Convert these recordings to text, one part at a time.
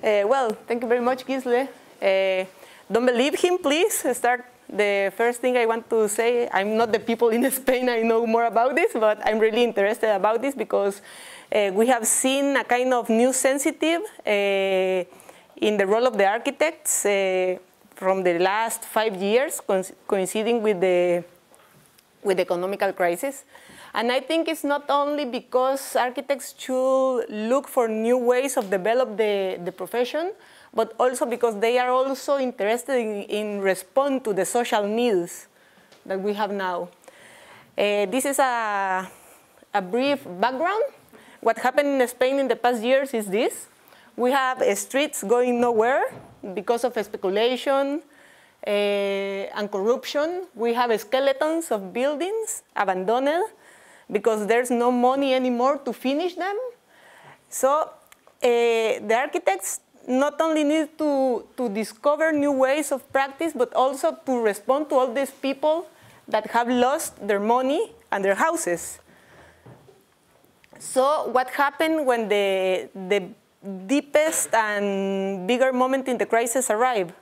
Well, thank you very much, Gisle. Don't believe him, please. Start. The first thing I want to say, I'm not the people in Spain I know more about this, but I'm really interested about this because we have seen a kind of new sensitive in the role of the architects from the last 5 years, coinciding with the economical crisis. And I think it's not only because architects should look for new ways of develop the profession, but also because they are also interested in respond to the social needs that we have now. This is a brief background. What happened in Spain in the past years is this. We have streets going nowhere because of speculation and corruption. We have skeletons of buildings abandoned because there's no money anymore to finish them. So the architects not only need to discover new ways of practice, but also to respond to all these people that have lost their money and their houses. So what happened when the deepest and bigger moment in the crisis arrived?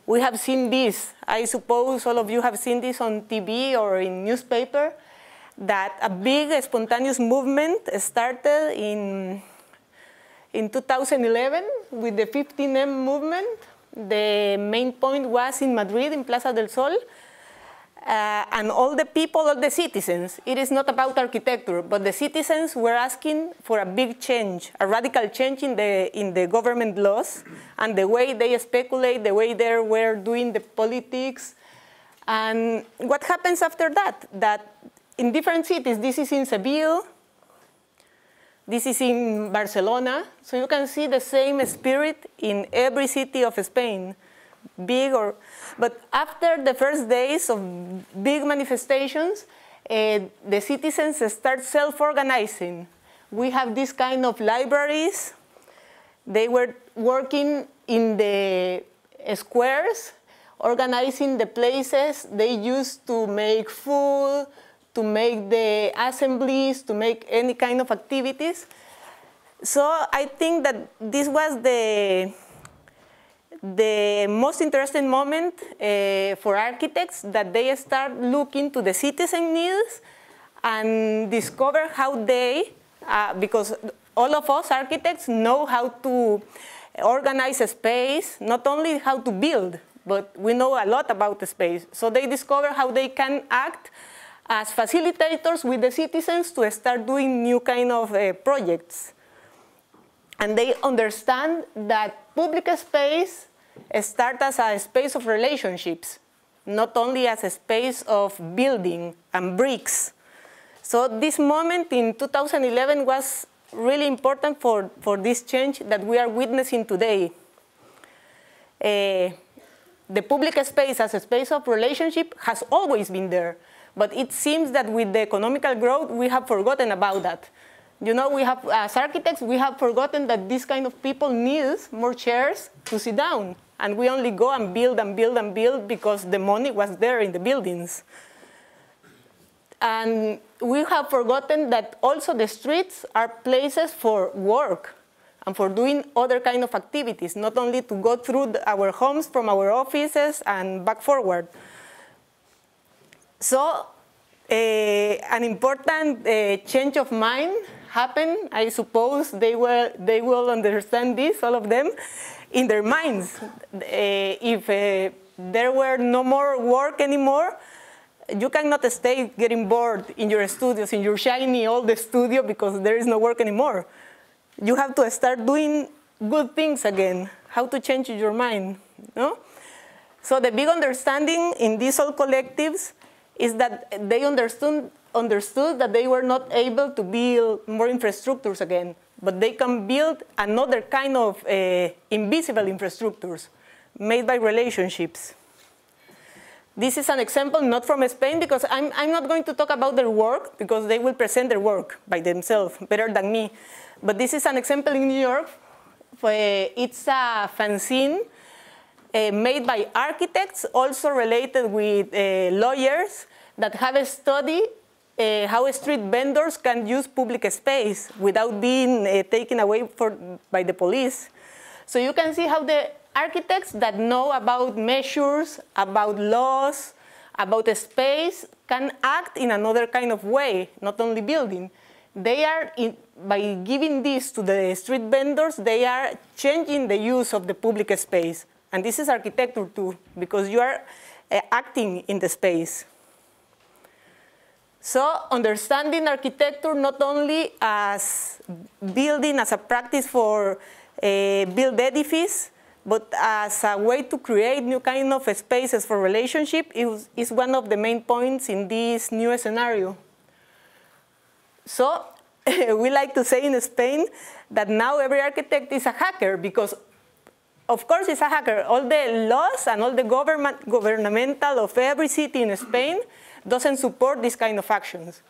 We have seen this. I suppose all of you have seen this on TV or in newspaper, that a big spontaneous movement started in 2011 with the 15M movement. The main point was in Madrid, in Plaza del Sol, and all the people, all the citizens, it is not about architecture, but the citizens were asking for a big change, a radical change in the government laws and the way they speculate, the way they were doing the politics. And what happens after that? That in different cities, this is in Seville, this is in Barcelona, so you can see the same spirit in every city of Spain, but after the first days of big manifestations, the citizens start self-organizing. We have this kind of libraries. They were working in the squares, organizing the places they used to make food, to make the assemblies, to make any kind of activities. So I think that this was the most interesting moment for architects, that they start looking to the citizen needs and discover how they, because all of us architects know how to organize a space, not only how to build, but we know a lot about the space. So they discover how they can act as facilitators with the citizens to start doing new kind of projects. And they understand that public space starts as a space of relationships, not only as a space of building and bricks. So this moment in 2011 was really important for this change that we are witnessing today. The public space as a space of relationship has always been there. But it seems that with the economical growth, we have forgotten about that. You know, we have, as architects, we have forgotten that this kind of people needs more chairs to sit down. And we only go and build and build and build because the money was there in the buildings. And we have forgotten that also the streets are places for work and for doing other kind of activities, not only to go through our homes from our offices and back forward. So an important change of mind happened. I suppose they will understand this, all of them, in their minds. If there were no more work anymore, you cannot stay getting bored in your studios, in your shiny old studio, because there is no work anymore. You have to start doing good things again. How to change your mind, no? So the big understanding in these old collectives is that they understood that they were not able to build more infrastructures again, but they can build another kind of invisible infrastructures made by relationships. This is an example not from Spain, because I'm not going to talk about their work, because they will present their work by themselves better than me. But this is an example in New York. It's a fanzine made by architects, also related with lawyers, that have studied how street vendors can use public space without being taken away by the police. So you can see how the architects that know about measures, about laws, about the space can act in another kind of way, not only building. They are, by giving this to the street vendors, they are changing the use of the public space. And this is architecture too, because you are acting in the space. So understanding architecture not only as building as a practice for build edifice, but as a way to create new kind of spaces for relationship is one of the main points in this new scenario. So we like to say in Spain that now every architect is a hacker because, of course, it's a hacker. All the laws and all the governmental of every city in Spain doesn't support this kind of actions.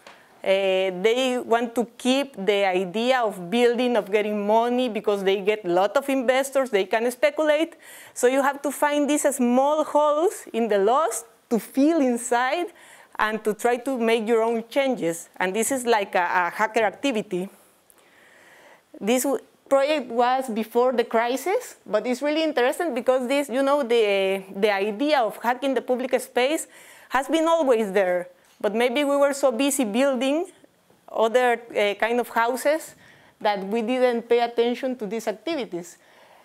They want to keep the idea of building, of getting money, because they get a lot of investors, they can speculate. So you have to find these small holes in the laws to fill inside and to try to make your own changes. And this is like a hacker activity. This project was before the crisis, but it's really interesting because this, you know, the idea of hacking the public space has been always there. But maybe we were so busy building other kind of houses that we didn't pay attention to these activities.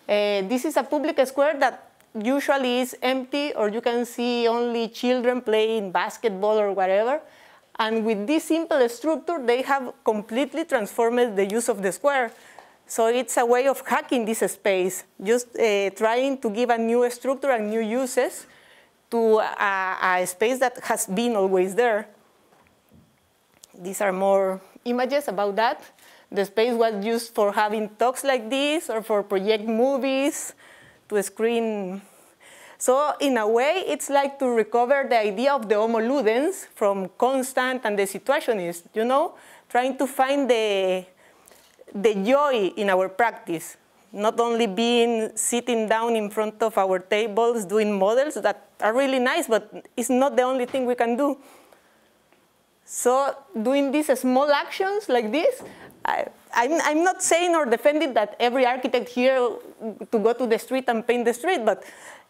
This is a public square that usually is empty, or you can see only children playing basketball or whatever. And with this simple structure, they have completely transformed the use of the square. So it's a way of hacking this space, just trying to give a new structure and new uses to a space that has been always there. These are more images about that. The space was used for having talks like this or for project movies, to screen. So in a way, it's like to recover the idea of the homo ludens from constant and the situationist, you know, trying to find the joy in our practice. Not only sitting down in front of our tables doing models that are really nice, but it's not the only thing we can do. So doing these small actions like this, I'm not saying or defending that every architect here to go to the street and paint the street, but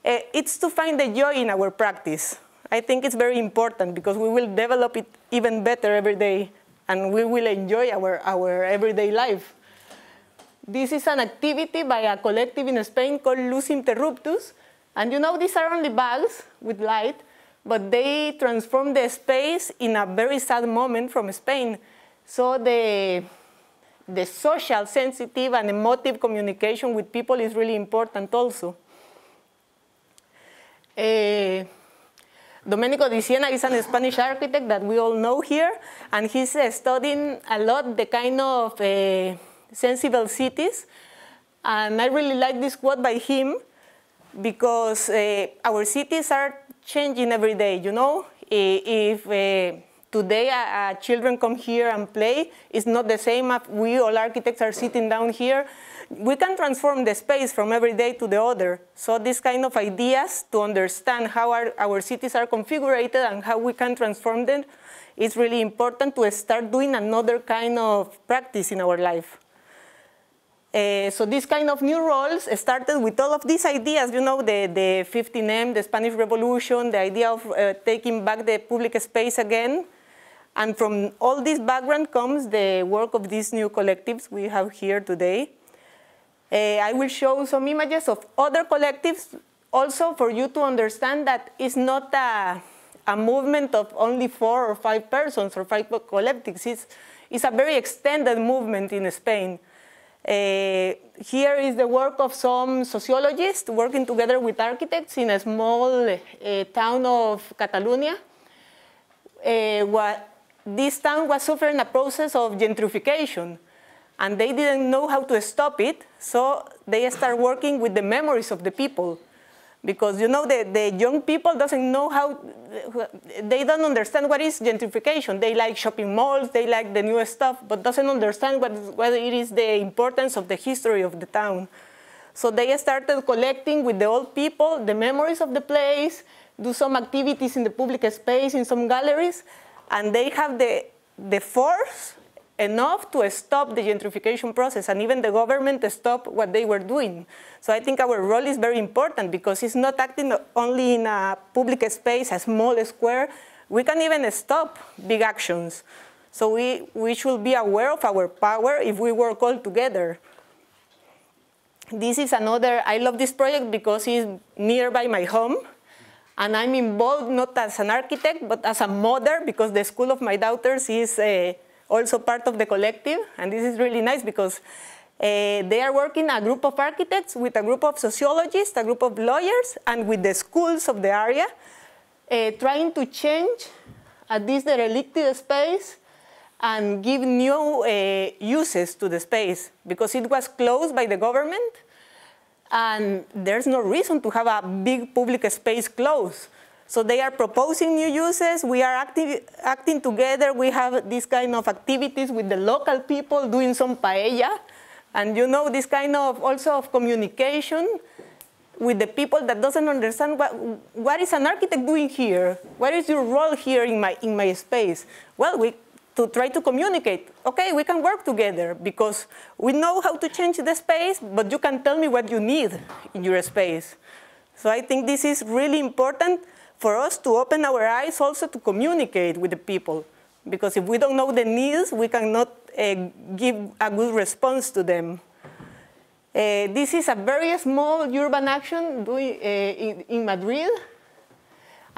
it's to find the joy in our practice. I think it's very important because we will develop it even better every day and we will enjoy our everyday life. This is an activity by a collective in Spain called Luz Interruptus. And you know, these are only bags with light, but they transform the space in a very sad moment from Spain. So the social, sensitive, and emotive communication with people is really important also. Domenico Di Siena is a Spanish architect that we all know here, and he's studying a lot the kind of sensible cities. And I really like this quote by him because our cities are changing every day, you know? If today children come here and play, it's not the same as we all architects are sitting down here. We can transform the space from every day to the other. So this kind of ideas to understand how our cities are configured and how we can transform them is really important to start doing another kind of practice in our life. So this kind of new roles started with all of these ideas, you know, the 15M, the Spanish Revolution, the idea of taking back the public space again. And from all this background comes the work of these new collectives we have here today. I will show some images of other collectives also for you to understand that it's not a movement of only 4 or 5 persons or 5 collectives. It's a very extended movement in Spain. Here is the work of some sociologists working together with architects in a small town of Catalonia. This town was suffering a process of gentrification, and they didn't know how to stop it, so they started working with the memories of the people. Because, you know, the young people doesn't know how, they don't understand what is gentrification. They like shopping malls, they like the new stuff, but doesn't understand what it is the importance of the history of the town. So they started collecting with the old people the memories of the place, do some activities in the public space, in some galleries, and they have the force enough to stop the gentrification process, and even the government stopped what they were doing. So I think our role is very important because it's not acting only in a public space, a small square. We can even stop big actions. So we should be aware of our power if we work all together. This is another, I love this project because it's nearby my home. And I'm involved not as an architect, but as a mother, because the school of my daughters is also part of the collective. And this is really nice because they are working a group of architects with a group of sociologists, a group of lawyers, and with the schools of the area, trying to change this derelict space and give new uses to the space, because it was closed by the government. And there's no reason to have a big public space closed. So they are proposing new uses. We are acting together. We have this kind of activities with the local people, doing some paella. And you know, this kind of also of communication with the people that doesn't understand what is an architect doing here? What is your role here in my space? Well, to try to communicate. Okay, we can work together because we know how to change the space, but you can tell me what you need in your space. So I think this is really important for us to open our eyes also to communicate with the people. Because if we don't know the needs, we cannot give a good response to them. This is a very small urban action in Madrid.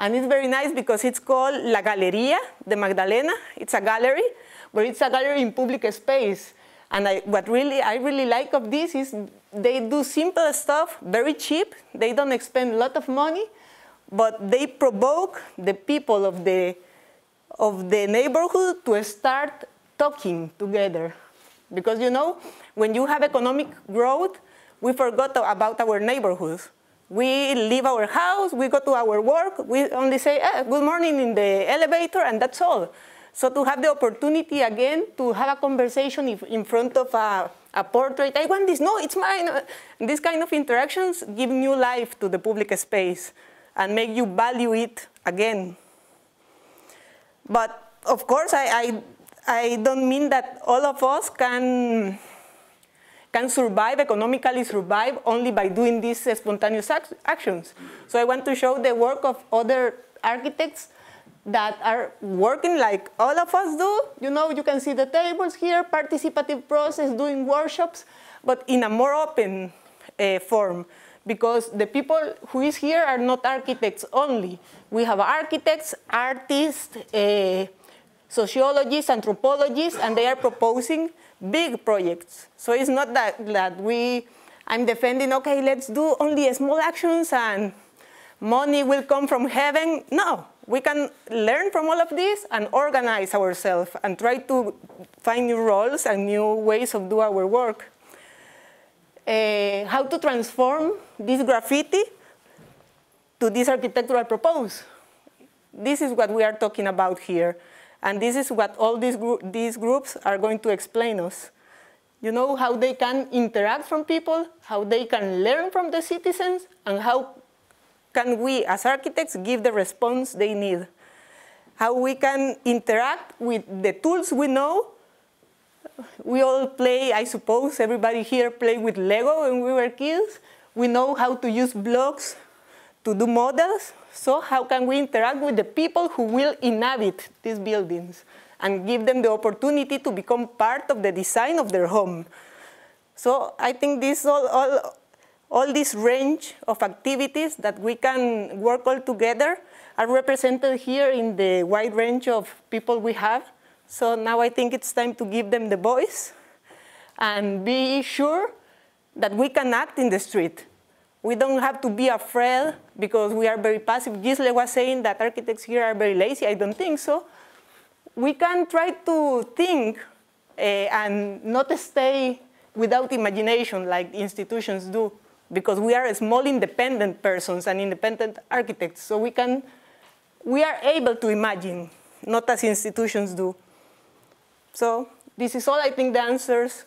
And it's very nice because it's called La Galería de Magdalena. It's a gallery, but it's a gallery in public space. And what I really like of this is they do simple stuff, very cheap. They don't expend a lot of money, but they provoke the people of the neighborhood to start talking together. Because you know, when you have economic growth, we forgot about our neighborhoods. We leave our house, we go to our work, we only say, good morning in the elevator, and that's all. So to have the opportunity again to have a conversation in front of a portrait, I want this, no, it's mine. These kind of interactions give new life to the public space and make you value it again. But of course, I don't mean that all of us can survive, economically survive, only by doing these spontaneous actions. So I want to show the work of other architects that are working like all of us do. You know, you can see the tables here, participative process, doing workshops, but in a more open form. Because the people who is here are not architects only. We have architects, artists, sociologists, anthropologists, and they are proposing big projects. So it's not that I'm defending, okay, let's do only small actions and money will come from heaven. No, we can learn from all of this and organize ourselves and try to find new roles and new ways of do our work. How to transform this graffiti to this architectural propose. This is what we are talking about here. And this is what all these groups are going to explain us. You know, how they can interact from people, how they can learn from the citizens, and how can we, as architects, give the response they need. How we can interact with the tools we know. We all play, I suppose, everybody here played with Lego when we were kids. We know how to use blocks to do models. So how can we interact with the people who will inhabit these buildings and give them the opportunity to become part of the design of their home? So I think this all this range of activities that we can work all together are represented here in the wide range of people we have. So now I think it's time to give them the voice and be sure that we can act in the street. We don't have to be afraid because we are very passive. Gisle was saying that architects here are very lazy. I don't think so. We can try to think and not stay without imagination like institutions do, because we are small independent persons and independent architects. So we are able to imagine, not as institutions do. So this is all. I think the answers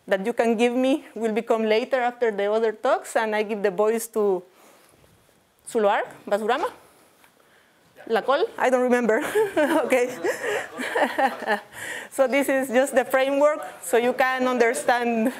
that you can give me will become later after the other talks, and I give the voice to Zuluark Basurama. La col? I don't remember. Okay. So this is just the framework, so you can understand.